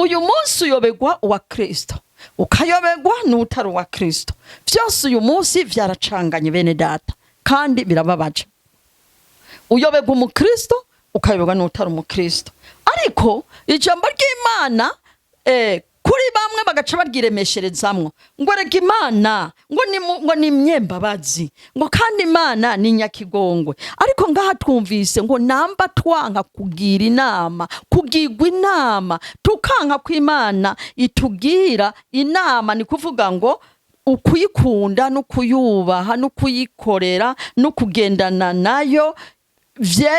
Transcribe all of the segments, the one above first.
uyu munsi uyobegwa wa Kristo ukayobegwa n'utari wa Kristo, byose uyu munsi vyaracanganye bene data kandi birababaje. Uyobegwa umukristo ukayobegwa n'utari umukristo, ariko ijambo ry'Imana kuri bamwe bagaca baryiremesherezamwo ngo rega Imana ngo ni myembabazi ngo kandi Imana ni nyakigongwe, ariko ngaha twumvise ngo namba twanka kugira inama, kugirwa inama, tukanka ko Imana itugira inama, ni kuvuga ngo ukuyikunda no kuyubaha no kuyikorera no kugendana nayo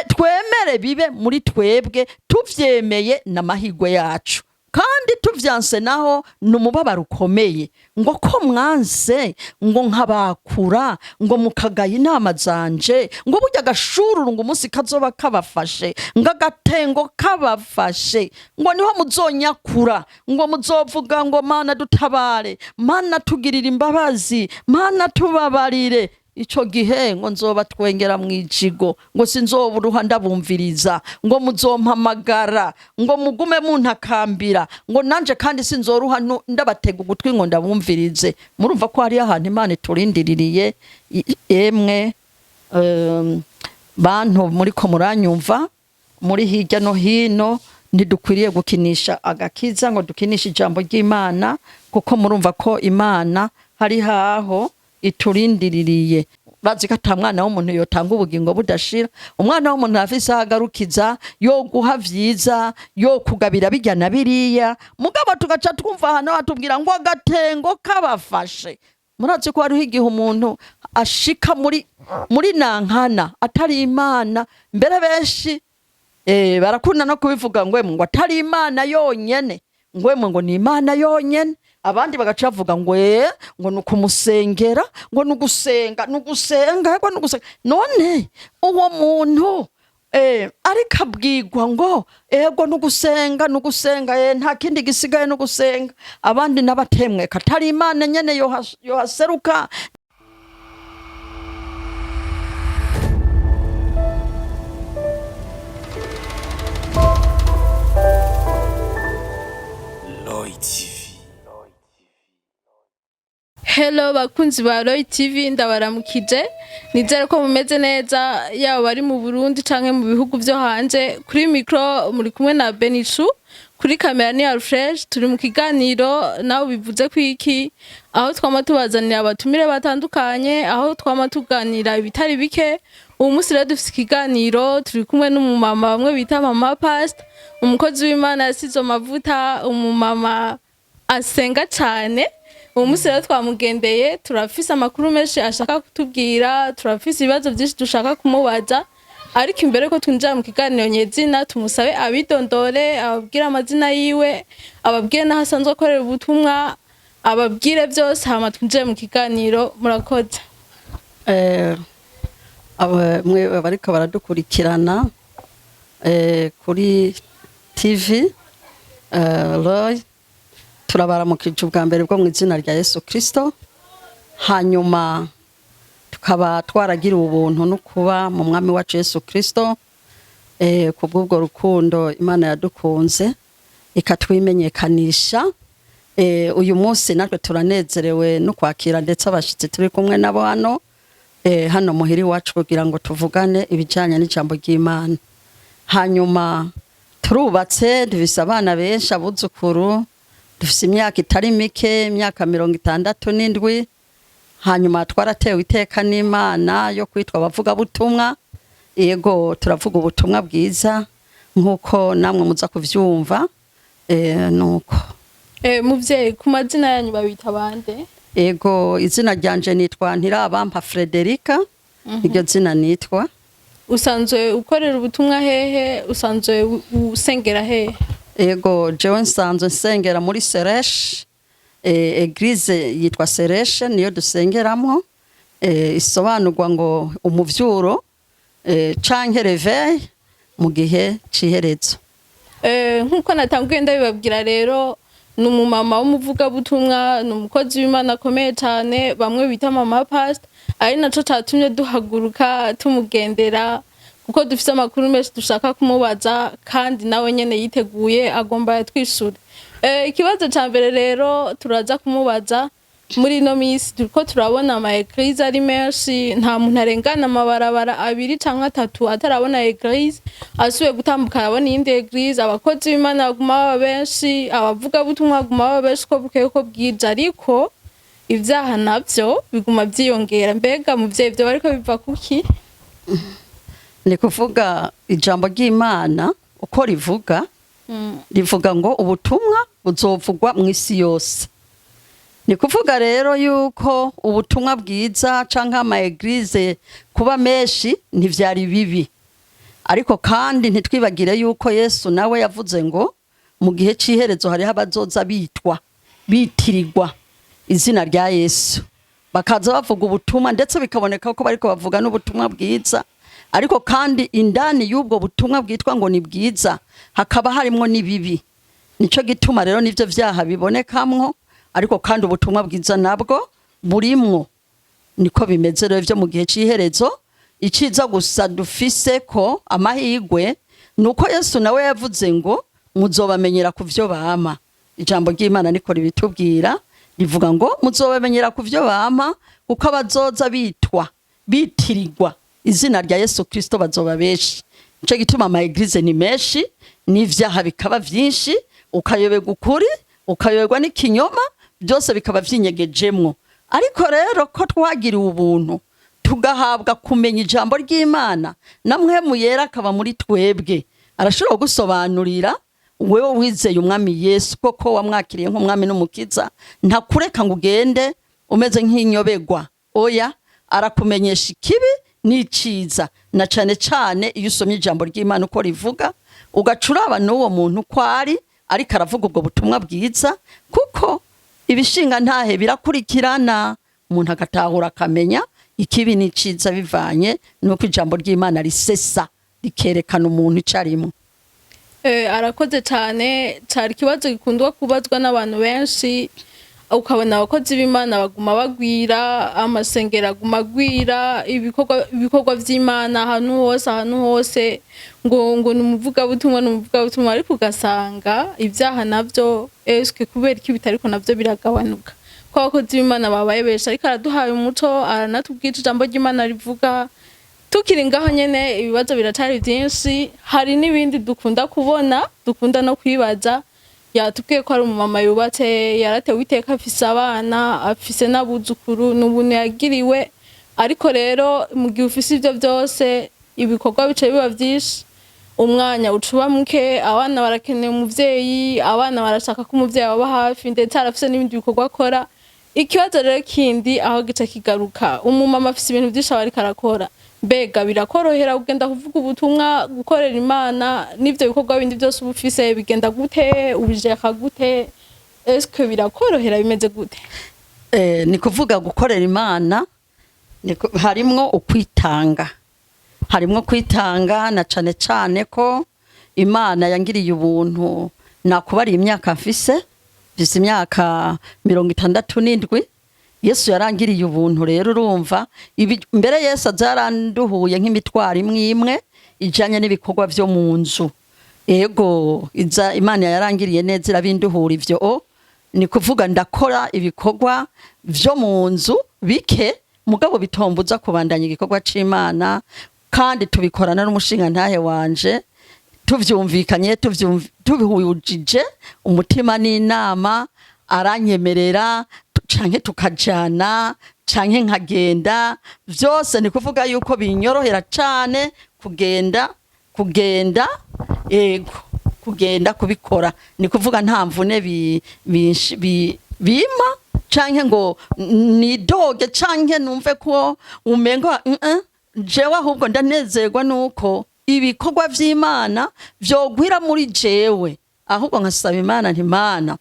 twemere bibe muri twebwe, tuvyemeye n'amahirwe yacu, kandi tuvyanse naho n'umubabaro ukomeye, ngo ko mwanse ngo nkabakura ngo mukagaya inama zanje, ngo burya agashururu ngo umunsi kazoba kabafashe, ngo agatengo kabafashe, ngo niho muzonyakura, ngo muzovuga ngo Mana dutabare, Mana tugirira imbabazi, Mana tubabarire. Ico gihe ngo nzoba twengera mwijigo, ngo sinzoburuha ndabumviriza, ngo muzompamagara, ngo mugume muntakambira, ngo nanje kandi sinzoruha ndabatega ugutwi ngo ndabumvirize. Murumva ko hari ahantu Imana turindiririye emwe bantu muri ko muranyumva muri hirya no hino, ntidukwiriye gukinisha agakiza ngo dukinisha ijambo ry'Imana, kuko murumva ko Imana hari haho iturindiririye. Bazi ko ata mwana w'umuntu yotanga ubugingo budashira, umwana w'umuntu afise ahagarukiza yo guha vyiza, yo kugabira bijya na biriya, mugabo tugaca twumva hano batubwira ngo agatengo kabafashe. Murazi ko hariho igihe umuntu ashika muri nankana atari Imana, mbere benshi barakunda no kubivuga ngo atari Imana yonyene, ngo ni Imana yonyene, abandi bagaca bavuga ngo nukumusengera, ngo nugusenga none uwo muntu ariko abwirwa ngo ego nugusenga nta kindi gisigaye no gusenga, abandi n'abatemwe katari Imana nyene yohaseruka. Hello bakunzi ba Roy TV, ndabaramukije, nizere ko mumeze neza, yaba bari mu Burundi canke mu bihugu byo hanze. Kuri micro muri kumwe na Benichu, kuri kamera ni Alfresh. Turi mu kiganiro nawe bivuze kwiki, aho twama tubazanira abatumire batandukanye, aho twama tuganira ibitari bike. Ubu munsi rero dufite ikiganiro, turi kumwe n'umumama bamwe bita mama past, umukozi w'Imana yasize amavuta, umumama asenga cyane. Ubu munsi rero twamugendeye, turafise amakuru menshi ashaka kutubwira, turafise ibibazo byinshi dushaka kumubaza, ariko imbere ko twinjira mu kiganiro nyezina tumusabe abidondore, ababwire amazina yiwe, ababwire n'aho asanzwe akorera ubutumwa, ababwire byose, hama twinjire mu kiganiro. Murakoze. Mwe bariko baradukurikirana kuri TV Roy, turabaramukije ubwa mbere bwo mu izina rya Yesu Kristo, hanyuma tukaba twaragira ubuntu no kuba mu mwami wacu Yesu Kristo, kubw'ubwo rukundo Imana yadukunze ikatwimenyekanisha. Uyu munsi natwe turanezerewe no kwakira ndetse abashitsi turi kumwe nabo hano muhiri wacu kugira ngo tuvugane ibijanye n'ijambo ry'Imana. Hanyuma turubatse, dufise abana benshi, abuzukuru, dufise imyaka itari mike, imyaka 67. Hanyuma twaratewe iteka n'Imana yo kwitwa abavuga butumwa. Yego turavuga ubutumwa bwiza nkuko namwe muza kuvyumva. Nuko muvyeyi, ku mazina yanyu babita bande? Ego izina ryanje nitwa Ntirabampa Frederica, iryo zina nitwa. Usanzwe ukorera ubutumwa hehe? Usanzwe usengera hehe? Ego jewe nsanzwe nsengera muri Seresh, eglise yitwa Seresh niyo dusengeramo, isobanurwa ngo umuvyuro canke reveil mu gihe ciherezo. Nkuko natanguye ndabibabwira rero, n'umumama w'umuvuga butumwa, n'umukozi w'Imana akomeye cyane, bamwe bita mama past, ari naco catumye duhaguruka tumugendera kuko dufise amakuru menshi dushaka kumubaza kandi nawe nyene yiteguye agomba yatwishure. Ikibazo ca mbere rero turaza kumubaza, muri ino misi turiko turabona ama eglise ari menshi, nta muntu arengana amabarabara 2 canke 3 atarabona eglise, asubiye gutambuka arabona iyindi eglise, abakozi b'Imana baguma baba benshi, abavuga butumwa baguma baba benshi ko bukeye ko bwije, ariko ivyaha navyo biguma vyiyongera. Mbega muvyeyi ivyo bariko biva kuki? Ni kuvuga ijambo ry'Imana uko rivuga, rivuga ngo ubutumwa buzovugwa mw'isi yose. Ni kuvuga rero yuko ubutumwa bwiza canke ama eglise kuba menshi ntivyari bibi, ariko kandi ntitwibagire yuko Yesu nawe yavuze ngo mu gihe c'iherezo hariho abazoza bitirirwa izina rya Yesu, bakaza bavuga ubutumwa ndetse bikaboneka ko bariko bavuga n'ubutumwa bwiza, ariko kandi indani y'ubwo butumwa bwitwa ngo ni bwiza hakaba harimwo n'ibibi. Nico gituma rero nivyo vyaha bibonekamwo, ariko kandi ubutumwa bwiza nabwo burimwo. Niko bimeze rero vyo mu gihe c'iherezo. Iciza gusa dufise ko amahigwe nuko Yesu nawe yavuze ngo muzobamenyera ku vyo bama. Ijambo ry'Imana niko ribitubwira, rivuga ngo muzobamenyera ku vyo bama, kuko abazoza bitirirwa izina rya Yesu Kristo bazoba benshi. Nico gituma ama eglise ni menshi, n'ivyaha bikaba vyinshi, ukayoberwa ukuri, ukayoberwa n'ikinyoma, byose bikaba vy'inyegejemwo. Ariko rero ko twagiriwe ubuntu tugahabwa kumenya ijambo ry'Imana, namwe muyera akaba muri twebwe, arashobora gusobanurira wewe wizeye umwami Yesu koko wamwakiriye nk'umwami n'umukiza, ntakureka ngo ugende umeze nk'inyobegwa. Oya, arakumenyesha ikibi n'iciza, na cane cane iyo usomye ijambo ry'Imana uko rivuga, ugacuraba n'uwo muntu ko ariko aravuga ubwo butumwa bwiza, kuko ibishinga ntahe birakurikirana, umuntu agatahura akamenya ikibi n'iciza bivanye nuko ijambo ry'Imana risesa rikerekana umuntu icarimwe. Arakoze cyane, cari kibazo gikundwa kubazwa n'abantu benshi, ukabona abakozi b'Imana baguma bagwira, amasengero aguma agwira, ibikorwa vy'Imana ahantu hose ngo numuvuga butumwa, ariko ugasanga ivyaha navyo eske kubera iki bitariko navyo biragabanuka, ko abakozi b'Imana babaye benshi. Ariko araduhaye umuco, aranatubwira ijambo ry'Imana rivuga. Tukiri ngaho nyene ibibazo biratari vyinshi, hari n'ibindi dukunda kubona, dukunda no kwibaza. Yatubwiye ko ari umumama yubatse, yaratewe iteka, afise abana, afise n'abuzukuru, n'ubuntu yagiriwe, ariko rero mu gihe ufise ivyo vyose ibikorwa bice biba vyinshi, umwanya ucuba muke, abana barakeneye umuvyeyi, abana barashaka ko umuvyeyi aba hafi, ndetse arafise n'ibindi bikorwa akora. Ikibazo rero kindi aho gice kigaruka, umumama afise ibintu vyinshi aba ariko arakora, mbega birakorohera kugenda kuvuga ubutumwa, gukorera Imana, n'ivyo bikorwa bindi byose ubufise bigenda gute, ubijeka gute, eske birakorohera, bimeze gute? Ni kuvuga gukorera Imana harimwo ukwitanga, na cane cane ko Imana yangiriye ubuntu. Nakubari imyaka mfise imyaka 67. Yesu yarangiriye ubuntu rero, urumva mbere Yesu azaranduhuye nk'imitwaro imwe ijanye n'ibikorwa vyo mu nzu. Ego Imana yarangiriye neza irabinduhura ivyo. Ni kuvuga ndakora ibikorwa vyo mu nzu bike, mugabo bitombuza kubandanya igikorwa c'Imana, kandi tubikorana n'umushinga ntahe wanje, tuvyumvikanye, tubihujije umutima n'inama, aranyemerera canke tukajana canke nkagenda, vyose ni kuvuga yuko binyorohera cane kugenda kubikora. Ni kuvuga nta mvune bima canke ngo nidoge canke numve ko umengo jewe, ahubwo ndanezerwa nuko ibikorwa vy'Imana vyogwira muri jewe, ahubwo nkasaba Imana nti Mana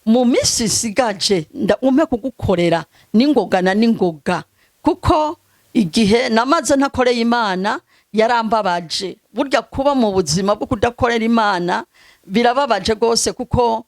mu misi isigaje umpe kugukorera n'ingoga, kuko igihe namaze ntakoreye Imana yarambabaje. Burya kuba mu buzima bwo kudakorera Imana birababaje gose, kuko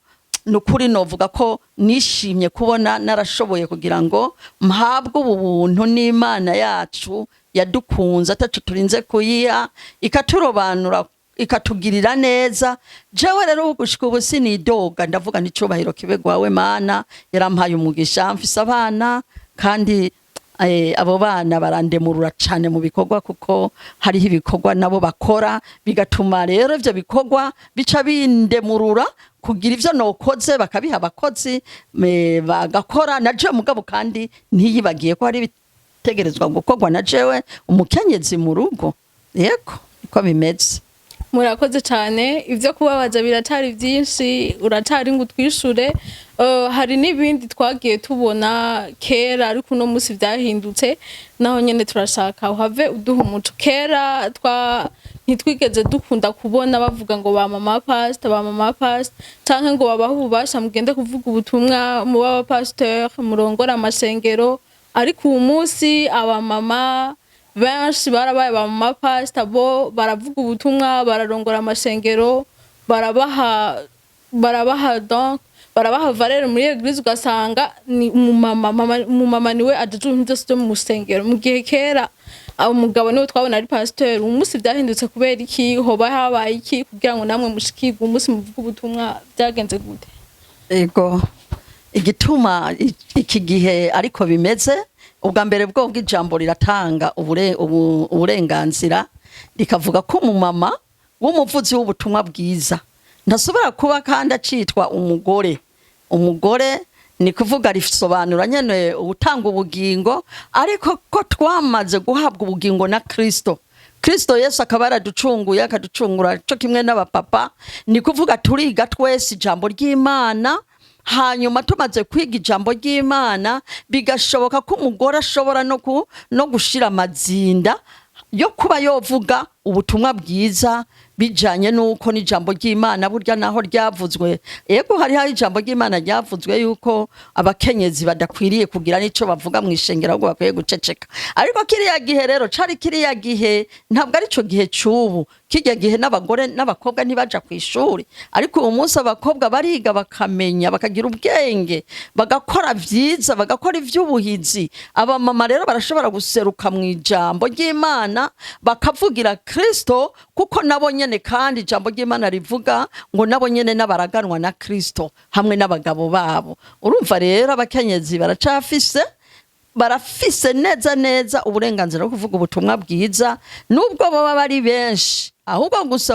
nukuri novuga ko nishimye kubona narashoboye kugira ngo mpabwe ubu buntu n'Imana yacu yadukunze atacu turinze kuyiha ikaturobanura ikatugirira neza. Jewe rero gushika ubu sinidoga, ndavuga n'icubahiro kibe gwawe Mana, yarampaye umugisha mfise abana kandi abo bana barandemurura cane mu bikorwa kuko hariho ibikorwa nabo bakora bigatuma rero ivyo bikorwa bica bindemurura kugira ivyo nokoze bakabiha abakozi bagakora na jewe mugabo kandi ntiyibagiye ko hari bitegerezwa gukorwa na jewe umukenyezi mu rugo. Yego niko bimeze. Murakoze cyane, ivyo kubabaza biratari byinshi, uratari ngo twishure. Hari n'ibindi twagiye tubona kera ariko uno musi vyahindutse, naho nyene turashaka uhave uduha umuco. Kera ntitwigeze dukunda kubona bavuga ngo ba mama pastor canke ngo babaho ububasha mugende kuvuga ubutumwa mu baba pasteur murongora amashengero, ariko uyu musi aba mama benshi barabaye ba mama pastor, bo baravuga ubutumwa, bararongora amashengero, barabaha valere muri eglise, ugasanga ni umumama niwe ajeje ibintu byose byo mu musengero, mu gihe kera umugabo niwe twabona ari pasteur. Umunsi byahindutse kubera iki? Hoba habaye iki kugira ngo namwe mushikirwe umunsi muvuga ubutumwa? Byagenze gute? Ego igituma iki gihe ariko bimeze, ubwa mbere bwo bw'ijambo riratanga uburenganzira rikavuga ko umumama w'umuvuzi w'ubutumwa bwiza ntasubira kuba kandi acitwa umugore. Umugore ni kuvuga risobanura nyene utanga ubugingo, ariko ko twamaze guhabwa ubugingo na Kristo Yesu akaba yaraducunguye akaducungura cyo kimwe n'abapapa. Ni kuvuga turiga twese ijambo ry'Imana, hanyuma tumaze kwiga ijambo ry'Imana bigashoboka ko umugore ashobora no gushira amazinda yo kuba yovuga ubutumwa bwiza bijanye nuko n'ijambo ry'Imana burya naho ryavuzwe. Yego hari ijambo ry'Imana ryavuzwe yuko abakenyezi badakwiriye kugira nico bavuga mwishengero ahubwo bakwiye guceceka, ariko kiriya gihe rero cari kiriya gihe ntabwo ari cyo gihe cy'ubu. Kijya gihe n'abagore n'abakobwa ntibaja ku ishuri, ariko uyu munsi abakobwa bariga bakamenya bakagira ubwenge bagakora vyiza bagakora ivy'ubuhizi. Abamama rero barashobora guseruka mu ijambo ry'Imana bakavugira Kristo, kuko nabo nyene kandi ijambo ry'Imana rivuga ngo nabo nyene n'abaraganwa na Kristo hamwe n'abagabo babo. Urumva rero abakenyezi barafise neza uburenganzira bwo kuvuga ubutumwa bwiza, nubwo baba bari benshi. Ahubwo gusa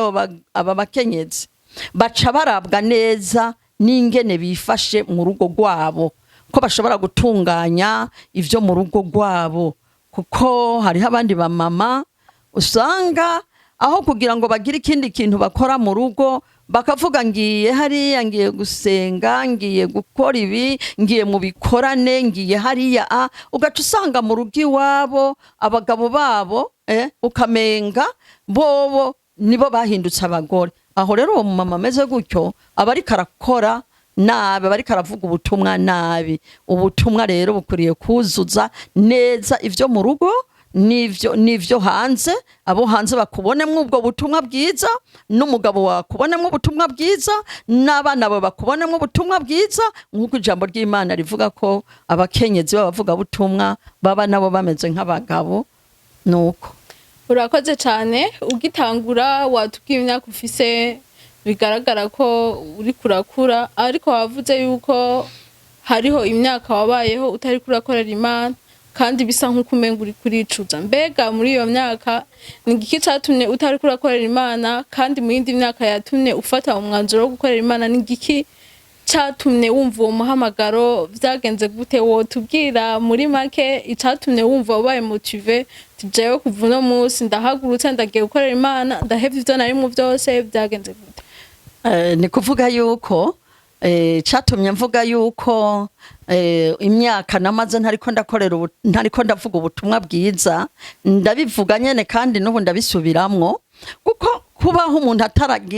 aba bakenyezi baca barabwa neza n'ingene bifashe mu rugo rwabo, ko bashobora gutunganya ivyo mu rugo rwabo, kuko hariho abandi bamama usanga aho kugira ngo bagire ikindi kintu bakora mu rugo bakavuga ngiye hariya, ngiye gusenga, ngiye gukora ibi, ngiye mu bikorane, ngiye hariya. Ugaca usanga mu rugo iwabo abagabo babo ukamenga bobo nibo bahindutse abagore. Aho rero uwo mumama ameze gutyo aba ariko arakora nabi, aba ariko aravuga ubutumwa nabi. Ubutumwa rero bukwiriye kuzuza neza ivyo mu rugo nivyo hanze. Abo hanze bakubonemwo ubwo butumwa bwiza, n'umugabo wakubonemwo ubutumwa bwiza, n'abana bawe bakubonemwo ubutumwa bwiza, nk'uko ijambo ry'Imana rivuga ko abakenyezi b'abavuga butumwa baba nabo bameze nk'abagabo. Nuko urakoze cyane. Ugitangura watubwiye imyaka ufise, bigaragara ko uri kurakura, ariko wavuze yuko hariho imyaka wabayeho utari kurakorera Imana kandi bisa nk'uko umenga uri kuricuza. Mbega muri iyo myaka ni iki cyatumye utari kurakorera Imana, kandi mu yindi myaka yatumye ufata umwanzuro wo gukorera Imana? Ni iki cyatumye wumva uwo muhamagaro? Byagenze gute? Wotubwira muri make icyatumye wumva wabaye motive jewe kuva uno munsi ndahagurutse ndagiye gukorera Imana, ndahevye ivyo nari mu byose? Byagenze gute? Ni kuvuga yuko cyatumye mvuga yuko imyaka namaze ntariko ndavuga ubutumwa bwiza, ndabivuga nyene kandi n'ubu ndabisubiramwo, kuko kubaho umuntu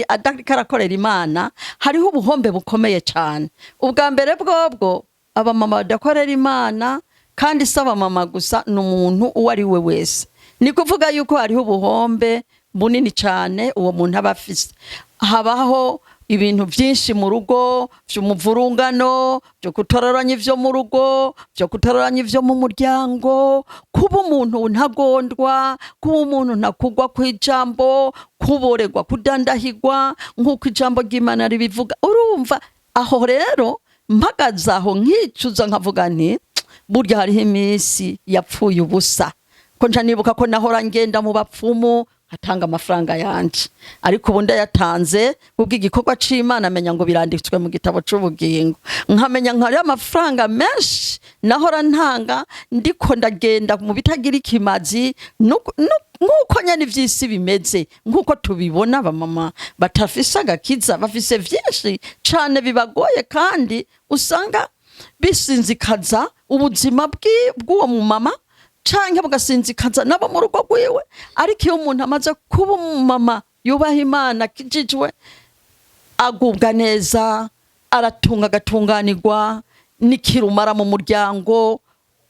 adariko arakorera Imana hariho ubuhombe bukomeye cyane. Ubwa mbere bwobwo abamama badakorera Imana, kandi si abamama gusa, n'umuntu uwo ari we wese. Ni kuvuga yuko hariho ubuhombe bunini cyane uwo muntu aba afise. Habaho ibintu byinshi mu rugo by'umuvurungano, byo kutororanya ivyo mu rugo, byo kutororanya ivyo mu muryango, kuba umuntu ntagondwa, kuba umuntu ntakugwa kw'ijambo, kuboregwa, kudandahigwa nk'uko ijambo ry'Imana ribivuga. Urumva aho rero mpagaze aho nkicuza nkavuga nti burya hariho iminsi yapfuye ubusa, ko nja nibuka ko nahora ngenda mu bapfumu atanga amafaranga yanje, ariko ubu ndayatanze kubw'igikorwa c'Imana, amenya ngo biranditswe mu gitabo c'ubugingo, nkamenya nkari amafaranga menshi nahora ntanga ndiko ndagenda mu bitagira ikimazi, nk'uko nyene ivy'isi bimeze, nk'uko tubibona abamama batafise agakiza bafise vyinshi cane bibagoye, kandi usanga bisinzikaza ubuzima bw'uwo mumama canke bugasinzikaza nabo mu rugo rwiwe. Ariko iyo umuntu amaze kuba umumama yubaha Imana, kijijwe, agubwa neza, aratunga agatunganirwa, n'ikirumara mu muryango,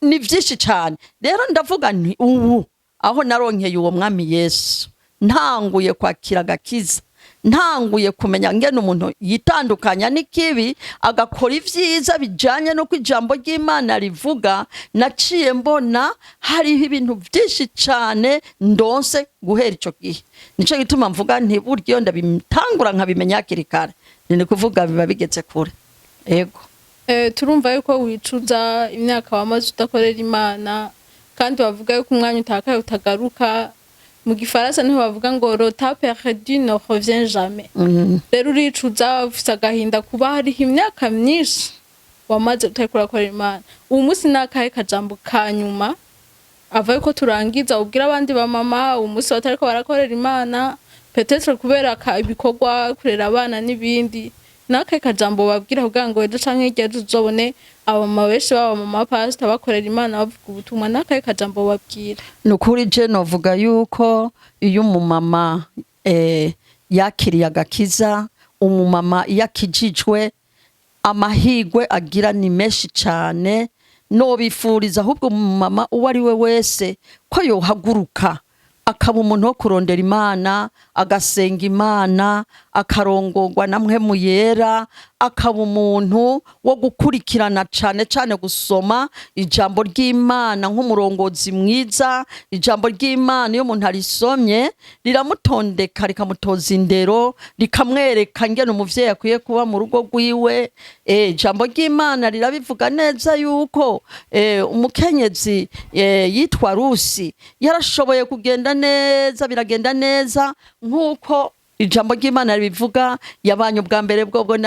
ni vyinshi cane. Rero ndavuga nti ubu aho naronkeye uwo mwami Yesu, ntanguye kwakira agakiza, ntanguye kumenya ngene umuntu yitandukanya n'ikibi agakora ivyiza bijanye no kwijambo ry'Imana rivuga, naciye mbona hariho ibintu vyinshi cane ndonse guhera ico gihe. Nico gituma mvuga nti burya iyo ndabitangura nkabimenya hakiri kare, ni kuvuga biba bigeze kure. Ego turumva yuko wicuza imyaka wamaze udakorera Imana, kandi bavuga yuko umwanya utakaye utagaruka. Mu gifaransa niho bavuga ngo le temps perdu ne revient jamais. Rero uricuza, ufise agahinda kuba hariho imyaka myinshi wamaze utariko urakorera Imana. Ubu munsi nakahe kajambo ka nyuma ava yuko turangiza ubwira abandi ba mama ubu munsi batariko barakorera Imana, peut-être kubera ibikorwa, kurera abana n'ibindi, nakahe kajambo babwira kugira ngo ejo canke hirya tuzobone abamama benshi b'abamama pastor bakorera Imana bavuga ubutumwa, nakahe kajambo babwira? Nukuri je novuga yuko iyo umumama yakiriye agakiza, umumama yakijijwe, amahigwe agira ni menshi cane. Nobifuriza ahubwo umumama uwo ari we wese ko yohaguruka akaba umuntu wo kurondera Imana, agasenga Imana, akarongorwa na mpwemu yera, akaba umuntu wo gukurikirana cane cane gusoma ijambo ry'Imana nk'umurongozi mwiza. Ijambo ry'Imana iyo umuntu arisomye riramutondeka, rikamutoza indero, rikamwereka ngene umuvyeyi akwiye kuba mu rugo rwiwe. Ijambo ry'Imana rirabivuga neza yuko umukenyezi yitwa Rusi yarashoboye kugenda neza, biragenda neza nk'uko ijambo ry'Imana ribivuga. Yabanye ubwa mbere bwo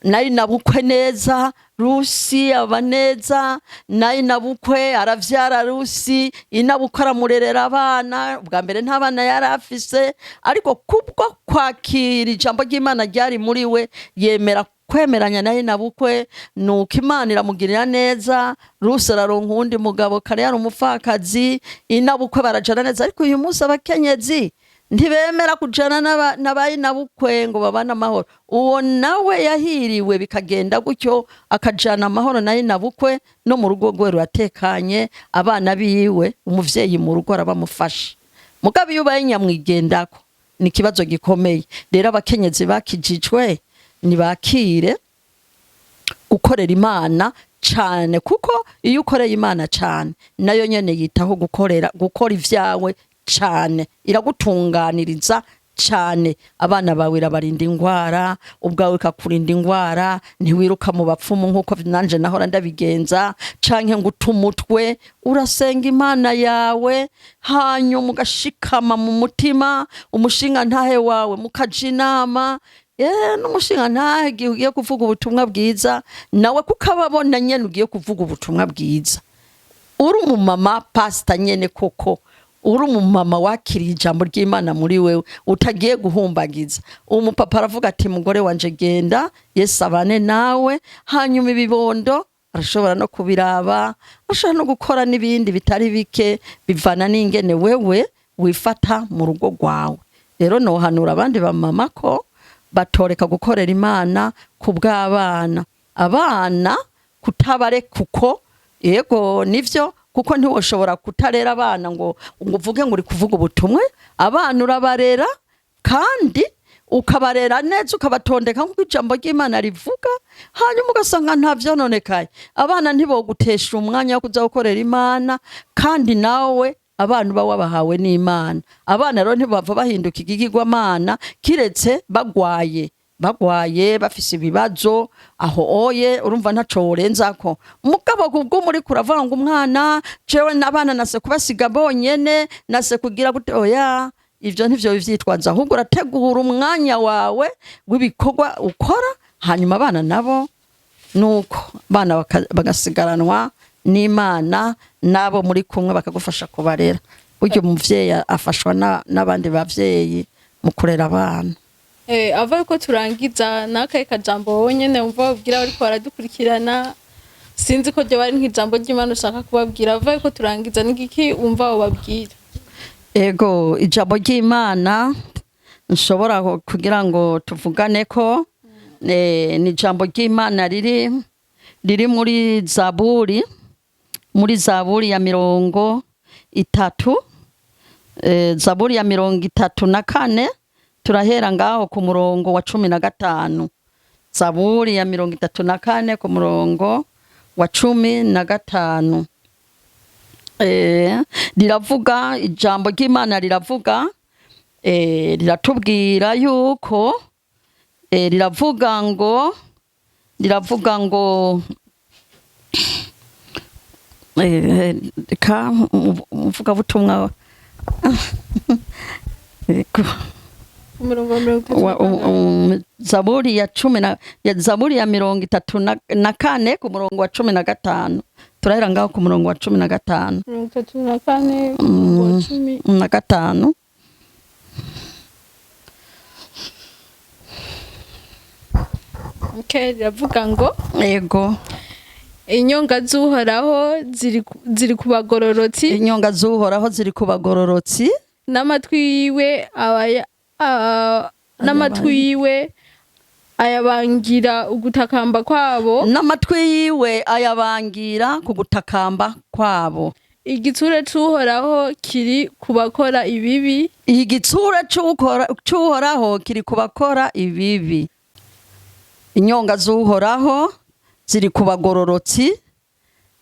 nari nabukwe neza, Rusi aba neza, nari nabukwe aravyara Rusi, inabukwe aramurerera abana. Ubwa mbere nta bana yari afise, ariko kubwo kwakira ijambo ry'Imana ryari muri we, yemera kwemeranya naye nabukwe, nuko Imana iramugirira neza. Rusi araronka uwundi mugabo, kare yari umupfakazi, inabukwe barajana neza. Ariko uyu munsi abakenyezi ntibemera kujana n'abayi nabukwe ngo babane amahoro. Uwo nawe yahiriwe bikagenda gutyo, akajana amahoro naye nabukwe, no mu rugo rwe ruratekanye, abana biwe umuvyeyi mu rugo arabamufasha. Mugabo iyo ubaye nyamwigendako ni ikibazo gikomeye. Rero abakenyezi bakijijwe nibakire gukorera Imana cane, kuko iyo ukoreye Imana cane nayo nyene yitaho gukora ivyawe cane, iragutunganiriza cane. Abana bawe irabarinda ingwara, ubwawe ikakurinda ingwara, ntiwiruka mu bapfumu nk'uko nanje nahora ndabigenza, canke ngo utumutwe. Urasenga Imana yawe, hanyuma ugashikama mu mutima, umushinga ntahe wawe mukaja inama. N'umushinga ntahe ugiye kuvuga ubutumwa bwiza, nawe kukababona nyene ugiye kuvuga ubutumwa bwiza. Uri umumama pastor nyene koko, uri umumama wakiriye ijambo ry'Imana muri wewe, utagiye guhumbagiza. Umupapa aravuga ati mugore wanje genda, Yesu abane nawe. Hanyuma ibibondo arashobora no kubiraba, arashobora no gukora n'ibindi bitari bike bivana n'ingene wewe wifata mu rugo rwawe. Rero nohanura abandi bamama ko batoreka gukorera Imana kubw'abana. Abana kutabare kuko yego nivyo, kuko ntiwoshobora kutarera abana ngo uvuge ngo uri kuvuga ubutumwe. Abana urabarera kandi ukabarera neza ukabatondeka nk'uko ijambo ry'Imana rivuga, hanyuma ugasanga nta vyononekaye. Abana ntibogutesha umwanya wo kuza gukorera Imana, kandi nawe abantu ba wabahawe n'Imana. Abana rero ntibava bahinduka igigirwamana kiretse bagwaye bafise ibibazo, aho oye urumva ntaco worenzako. Mugabo kubwo muri kuravanga umwana jewe n'abana nase kubasiga bonyene, nase kugira gute, oya, ivyo ntivyo bivyitwaza, ahubwo urategura umwanya wawe w'ibikorwa ukora, hanyuma abana nabo nuko bana bagasigaranwa n'Imana, nabo muri kumwe bakagufasha kubarera. Buryo umuvyeyi afashwa n'abandi bavyeyi mu kurera abana. Ava yuko turangiza nakaye kajambo wowe nyene umva babwira bariko baradukurikirana, sinzi ko ryo bari nk'ijambo ry'Imana ushaka kubabwira. Ava yuko turangiza n'igiki umva babwira? Ego, ijambo ry'Imana nshobora kugira ngo tuvugane ko ni ijambo ry'Imana riri muri Zaburi ya 30, Zaburi ya 34, turahera ngaho ku murongo wa 15. Zaburi ya 34 ku murongo wa 15. Riravuga, ijambo ry'Imana riravuga, riratubwira yuko riravuga ngo ka mvuga butumwa Zaburi ya 34 ku murongo wa 15. Turahera ngaho ku murongo wa 15. 34 ku murongo wa 15. Okay, riravuga ngo ego, inyonga z'Uhoraho ziri ku bagororotsi, inyonga z'Uhoraho ziri ku bagororotsi, n'amatwi yiwe ayabangira ugutakamba kwabo, n'amatwi yiwe ayabangira ku gutakamba kwabo. Igitsure c'Uhoraho kiri kubakora ibibi, igitsure c'Uhoraho kiri kubakora ibibi. Inyonga z'Uhoraho ziri ku bagororotsi,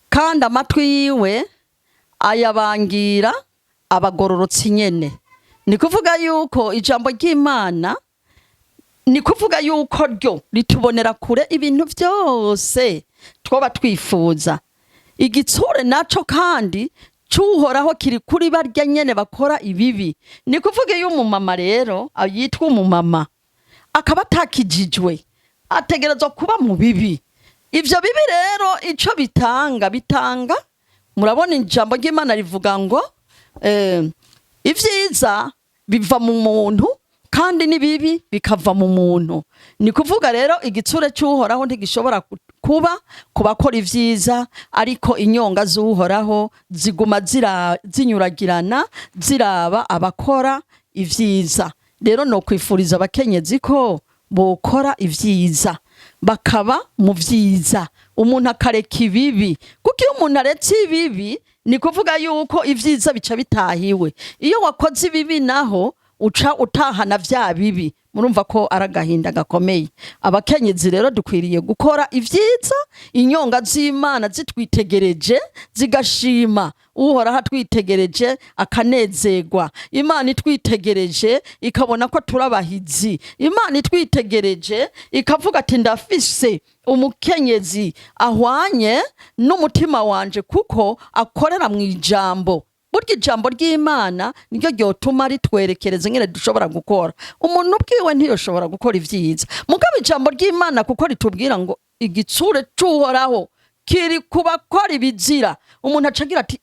kandi amatwi yiwe ayabangira abagororotsi nyene. Ni kuvuga yuko ijambo ry'Imana, ni kuvuga yuko ryo ritubonera kure ibintu byose twoba twifuza. Igitsure naco kandi c'Uhoraho kiri kuri barya nyene bakora ibibi. Ni kuvuga iyo umumama rero yitwa umumama akaba atakijijwe, ategerezwa kuba mu bibi. Ivyo bibi rero ico bitanga, murabona ijambo ry'Imana rivuga ngo ivyiza biva mu muntu kandi n'ibibi bikava mu muntu. Ni kuvuga rero igitsure c'Uhoraho ntigishobora kuba kubakora ivyiza, ariko inyonga z'Uhoraho ziguma zinyuragirana ziraba abakora ivyiza. Rero no kwifuriza abakenyezi ko bokora ivyiza, bakaba mu vyiza, umuntu akareka ibibi, kuko iyo umuntu aretse ibibi ni kuvuga yuko ivyiza bica bitahiwe. Iyo wakoze ibibi naho uca utahana vya bibi, murumva ko aragahinda gakomeye. Abakenyezi rero dukwiriye gukora ivyiza, inyonga z'Imana zitwitegereje zigashima, Uhoraho atwitegereje akanezerwa, Imana itwitegereje ikabona ko turabahizi, Imana itwitegereje ikavuga ati ndafise umukenyezi ahwanye n'umutima wanje kuko akorera mu ijambo. Burya ijambo ry'Imana niryo ryotuma ritwerekereza ngene dushobora gukora. Umuntu ubwiwe ntiyoshobora gukora ivyiza, mugabo ijambo ry'Imana kuko ritubwira ngo igitsure c'Uhoraho kiri kubakora ibizira. Umuntu acagira ati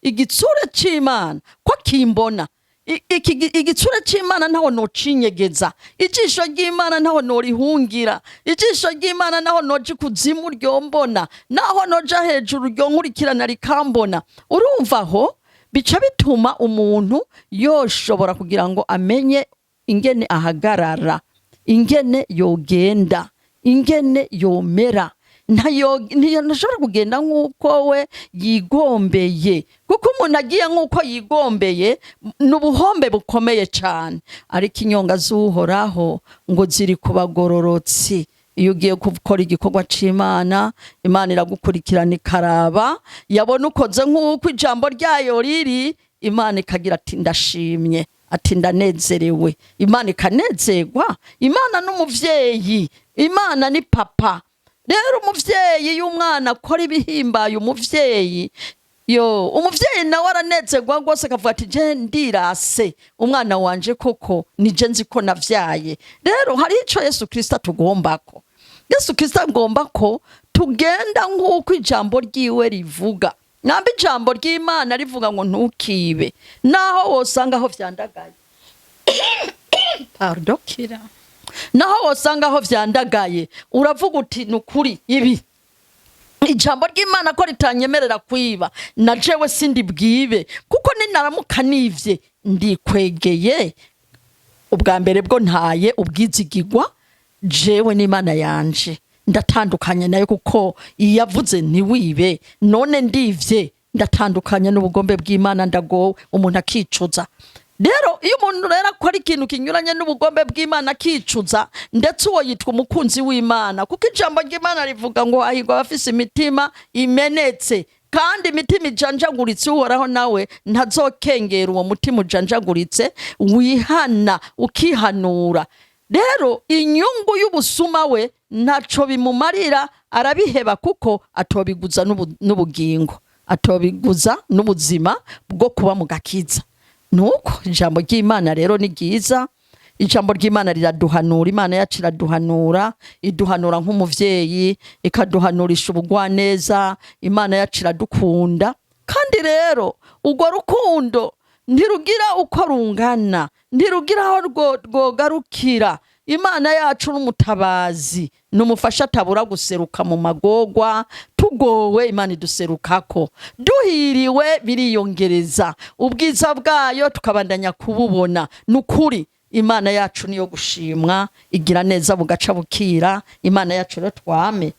igitsure c'Imana ko kimbona, igitsure c'Imana ntaho nocinyegeza, ijisho ry'Imana ntaho norihungira, ijisho ry'Imana ntaho noja kuzimu ryombona, naho noja hejuru ryonkurikirana rikambona. Urumva aho bica bituma umuntu yoshobora kugira ngo amenye ingene ahagarara, ingene yogenda, ingene yomera. ntashobora kugenda nk'uko we yigombeye, kuko umuntu agiye nk'uko yigombeye ni ubuhombe bukomeye cyane. ariko inyonga z'uhoraho ngo ziri ku bagororotsi. iyo ugiye gukora igikorwa c'Imana, Imana iragukurikirana ikaraba, yabona ukoze nk'uko ijambo ryayo riri, Imana ikagira ati ndashimye, ati ndanezerewe. Imana ikanezerwa. Imana n'umuvyeyi, Imana ni papa. rero umuvyeyi y'umwana akora ibihimbaye umuvyeyi, umuvyeyi nawe aranezerwa rwose, akavuga ati je ndirase umwana wanje koko nije nzi ko navyaye. rero hari ico Yesu Kristo tugombako. Yesu Kristo agomba ko tugenda nk'uko ijambo ryiwe rivuga. Namba ijambo ry'Imana rivuga ngo ntukibe, naho wosanga aho vyandagaye pardon, naho wosanga aho vyandagaye uravuga uti nukuri ibi ijambo ry'Imana ko ritanyemerera kwiba, na jewe sindi bwibe, kuko ninaramuka nivye ndikwegeye ubwa mbere bwo ntaye ubwizigirwa jewe n'Imana yanje, ndatandukanye nayo, kuko yavuze ntiwibe, none ndivye ndatandukanye n'ubugombe bw'Imana, ndagowe umuntu akicuza. rero iyo umuntu rero akora ikintu kinyuranye n'ubugombe bw'Imana akicuza, ndetse uwo yitwa umukunzi w'Imana, kuko ijambo ry'Imana rivuga ngo hahirwa abafise imitima imenetse, kandi imitima ijanjaguritse uhoraho nawe ntazokengera uwo mutima ujanjaguritse, wihana ukihanura. rero inyungu y'ubusuma we ntaco bimumarira, arabiheba, kuko atobiguza n'ubugingo, atobiguza n'ubuzima bwo kuba mu gakiza. nuko ijambo ry'Imana rero ni ryiza. ijambo ry'Imana riraduhanura. Imana yacu iraduhanura, iduhanura nk'umuvyeyi, ikaduhanurisha ubugwaneza. Imana yacu iradukunda, kandi rero urwo rukundo ntirugira uko rungana, ntirugira aho rwogarukira. Imana yacu n'umutabazi, n'umufasha atabura guseruka mu magorwa. tugowe Imana iduserukako, duhiriwe biriyongereza, ubwiza bwayo tukabandanya kububona. nukuri Imana yacu niyo gushimwa, igira neza bugaca bukira. Imana yacu rero twame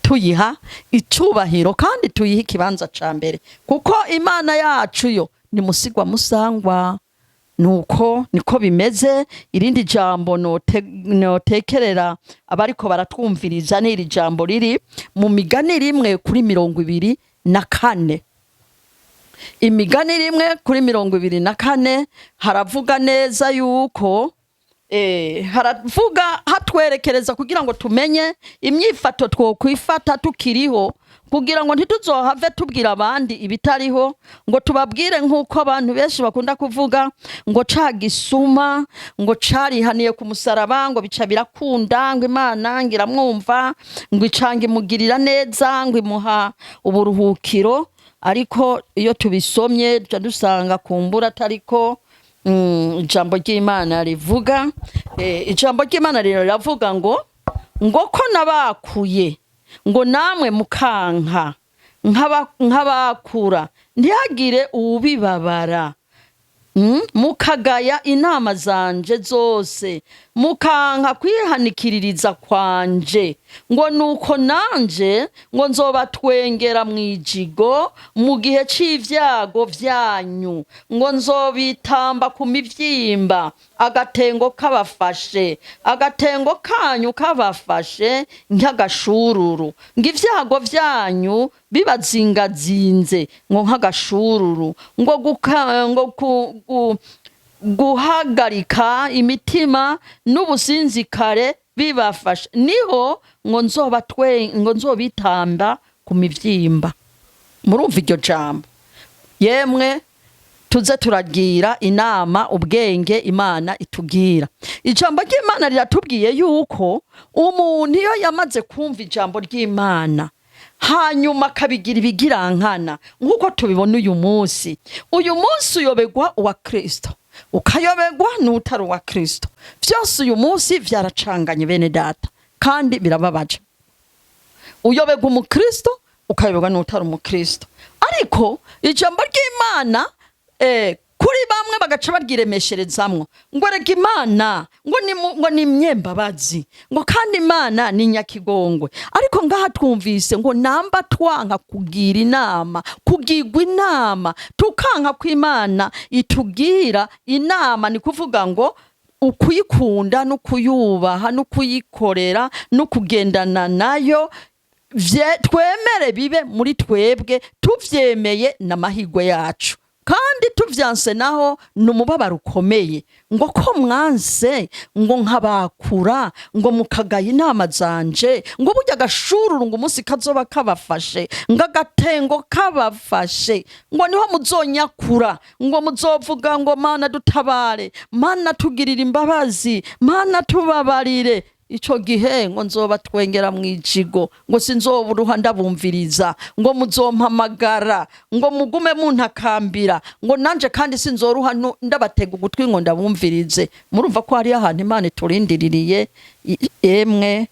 tuyiha icubahiro, kandi tuyiha ikibanza ca mbere, kuko Imana yacu yo ni musigwa musangwa. nuko niko bimeze. irindi jambo notekerera abariko baratwumviriza n'iri jambo riri mu Migani 1:24. Imigani 1:24 haravuga neza yuko haravuga hatwerekereza kugira ngo tumenye imyifato twokwifata tukiriho, kugira ngo ntituzohave tubwira abandi ibitariho, ngo tubabwire nk'uko abantu benshi bakunda kuvuga ngo cagisuma, ngo carihaniye ku musaraba, ngo bica birakunda, ngo Imana ngiramwumva, ngo icanga imugirira neza, ngo imuha uburuhukiro. ariko iyo tubisomye duca dusanga kumbura atariko ijambo ry'Imana rivuga. ijambo ry'Imana riravuga ngo ko nabakuye, ngo namwe mukanka nk'abakura, ntihagire uwubibabara. mukagaya inama zanje zose, mukanka kwihanikiririza kwanje, ngo nuko nanje ngo nzobatwengera mwijigo mu gihe c'ivyago vyanyu, ngo nzobitamba ku mivyimba, agatengo kabafashe, agatengo kanyu kabafashe nk'agashururu, ngo ivyago vyanyu bibazingazinze ngo nk'agashururu, ngo guhagarika imitima n'ubusinzikare bibafashe, niho ngo nzobitamba ku mivyimba. murumva iryo jambo? yemwe tuze turagira inama ubwenge Imana itugira. ijambo ry'Imana riratubwiye yuko umuntu iyo yamaze kumva ijambo ry'Imana hanyuma akabigira ibigirankana, nk'uko tubibona uyu munsi uyobegwa uwa Kristo, ukayobegwa n'utari uwa Kristo. vyose uyu munsi vyaracanganye bene data, kandi birababaje. uyobegwa umukristo, ukayobegwa n'utari umukristo. ariko ijambo ry'Imana kuri bamwe bamwe bagaca barwiremesherezamwo ngo rega Imana ngo ni imyembabazi ngo kandi Imana ni nyakigongwe. Ariko ngaha twumvise ngo namba twanka kugira inama, kugirwa inama, tukanka ko Imana itugira inama, ni kuvuga ngo ukuyikunda no kuyubaha no kuyikorera no kugendana nayo twemere bibe muri twebwe, tuvyemeye n'amahirwe yacu. Kandi tuvyanse naho n'umubabaro ukomeye, ngo ko mwanse ngo nkabakura ngo mukagaya inama zanje, ngo burya agashururu ngo umunsi kazoba kabafashe, ngo agatengo kabafashe, ngo niho muzonyakura, ngo muzovuga ngo Mana dutabare, Mana tugirira imbabazi, Mana tubabarire. Ico gihe ngo nzoba twengera mwijigo, ngo sinzoburuha ndabumviriza, ngo muzompamagara, ngo mugume muntakambira, ngo nanje kandi sinzoruha ndabatega ugutwi ngo ndabumvirize. Murumva ko hari ahantu Imana turindiririye. Emwe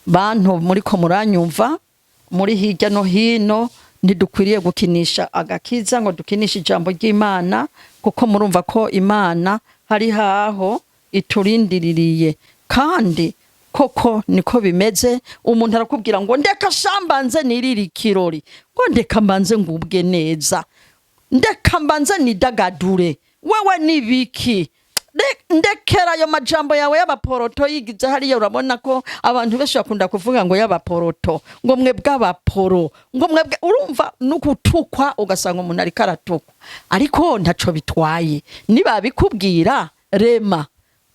bantu muri ko muranyumva muri hirya no hino, ntidukwiriye gukinisha agakiza ngo dukinishe ijambo ry'Imana, kuko murumva ko Imana hari haho iturindiririye. Kandi koko niko bimeze. Umuntu arakubwira ngo ndeka shambanze nirira ikirori, ngo ndeka mbanze ngubwe neza, ndeka mbanze nidagadure, wewe nibiki? Ndekera ayo majambo yawe y'abaporoto yigize hariya. Urabona ko abantu benshi bakunda kuvuga ngo y'abaporoto, ngo mwebwe abaporo, ngo mwebwe, urumva nukutukwa ugasanga umuntu ariko aratukwa, ariko ntaco bitwaye. Niba bikubwira rema,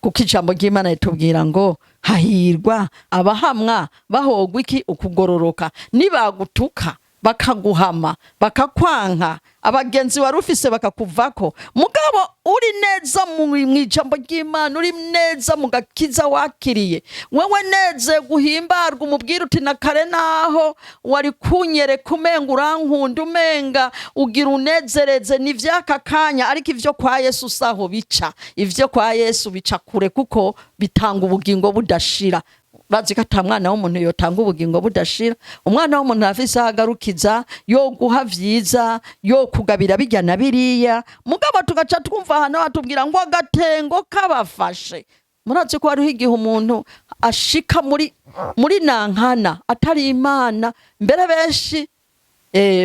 kuko ijambo ry'Imana ritubwira ngo hahirwa abahamwa bahogwa iki? Ukugororoka. Nibagutuka bakaguhama bakakwanka, abagenzi wari ufise bakakuvako, mugabo uri neza mu ijambo ry'Imana, uri neza mu gakiza wakiriye, wewe neze guhimbarwa, umubwira uti nakare naho wari kunyereka umenga urankunda, umenga ugira unezereze n'ivyaka kanya, ariko ivyo kwa Yesu saho bica. Ivyo kwa Yesu bica kure, kuko bitanga ubugingo budashira. Bazi ko ata mwana w'umuntu yotanga ubugingo budashira. Umwana w'umuntu afise agarukiza yo guha vyiza, yo kugabira bijya na biriya, mugabo tugaca twumva hano batubwira ngo agatengo kabafashe. Murazi ko hariho igihe umuntu ashika muri nankana atari Imana. Mbere benshi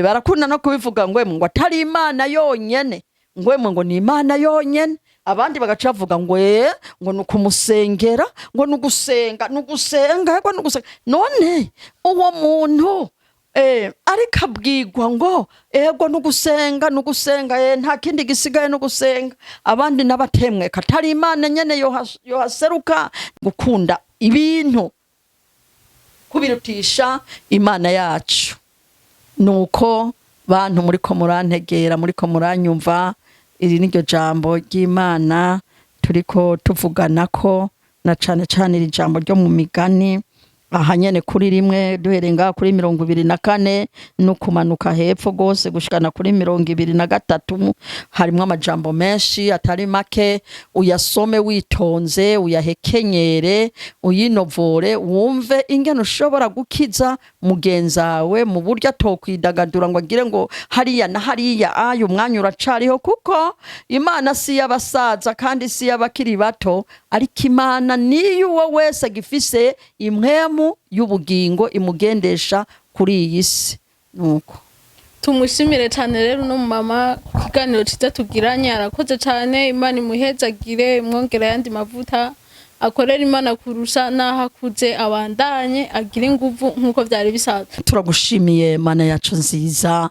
barakunda no kubivuga ngo atari Imana yonyene, ngo ni Imana yonyene. Abandi bagaca bavuga ngo nukumusengera, ngo nugusenga, ngo nugusenga. None uwo muntu ariko abwirwa ngo ego nugusenga, nta kindi gisigaye nugusenga. Abandi n'abatemwe katari Imana nyene yohaseruka gukunda ibintu kubirutisha Imana yacu. Nuko bantu muri ko murantegera, muri ko muranyumva, iri niryo jambo ry'Imana turiko tuvugana ko, na cane cane iri jambo ryo mu Migani aha nyene kuri rimwe duherenga kuri 24 no kumanuka hepfo gose gushikana kuri 23. Harimwo amajambo menshi atari make. Uyasome witonze, uyahekenyere, uyinovore, wumve ingene ushobora gukiza mugenzawe mu buryo atokwidagadura ngo agire ngo hariya na hariya ayo umwanya uracariho, kuko Imana si y'abasaza kandi si y'abakiri bato, ariko Imana niyo uwo wese agifise imwemu y'ubugingo imugendesha kuri iyi si. Nuko tumushimire cyane rero no mama, kiganiro ciza tugiranye, arakoze cyane. Imana imuhezagire, mwongera yandi mavuta, akorera Imana kurusha nahakuze, abandanye agire inguvu nkuko byari bisanzwe. Turagushimiye Mana yacu nziza,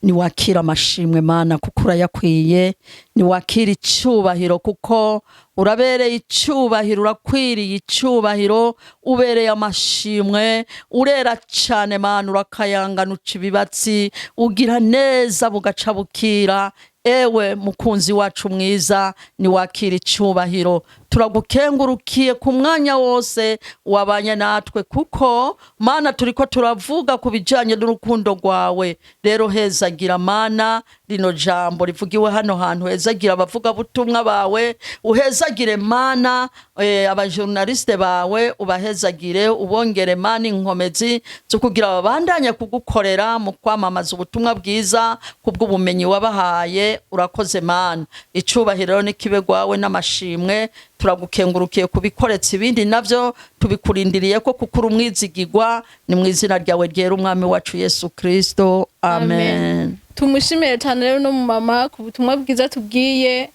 ni wakira amashimwe Mana kuko urayakwiye, ni wakira icubahiro kuko urabereye icubahiro, urakwiriye icubahiro, ubereye amashimwe, urera cane Mana, urakayangana uca ibibatsi, ugira neza bugaca bukira. Ewe mukunzi wacu mwiza, ni wakira icubahiro. Turagukengurukiye ku mwanya wose wabanye natwe, kuko Mana turiko turavuga ku bijanye n'urukundo rwawe. Rero hezagira Mana rino jambo rivugiwe hano hantu, hezagira abavuga butumwa bawe, uhezagire Mana abajournaliste bawe ubahezagire ubongere mani inkomezi zo kugira babandanye kugukorera mu kwamamaza ubutumwa bwiza kubw'ubumenyi wabahaye. Urakoze mana, icubahiro n'ikibe gwawe n'amashimwe. Turagukengurukiye kubikoretse, ibindi navyo tubikurindiriye ko kukuri umwizigirwa. Ni mu izina ryawe ryera umwami wacu Yesu Kristo, amen. Tumushimire cyane rero no mu mama ku butumwa bwiza tubwiye,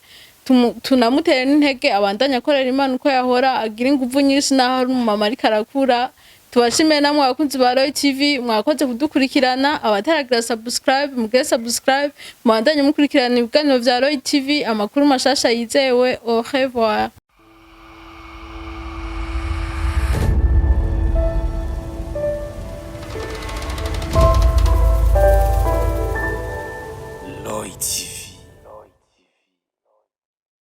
tunamutera n'intege abandanya akorera Imana uko yahora, agira ingufu nyinshi naho ari umumama ariko arakura. Tubashimire namwe abakunzi ba Royal TV, mwakoze kudukurikirana. Abataragira subscribe mugire subscribe, mwandanye mukurikirana ibiganiro vya Royal TV, amakuru mashasha yizewe. Au revoir.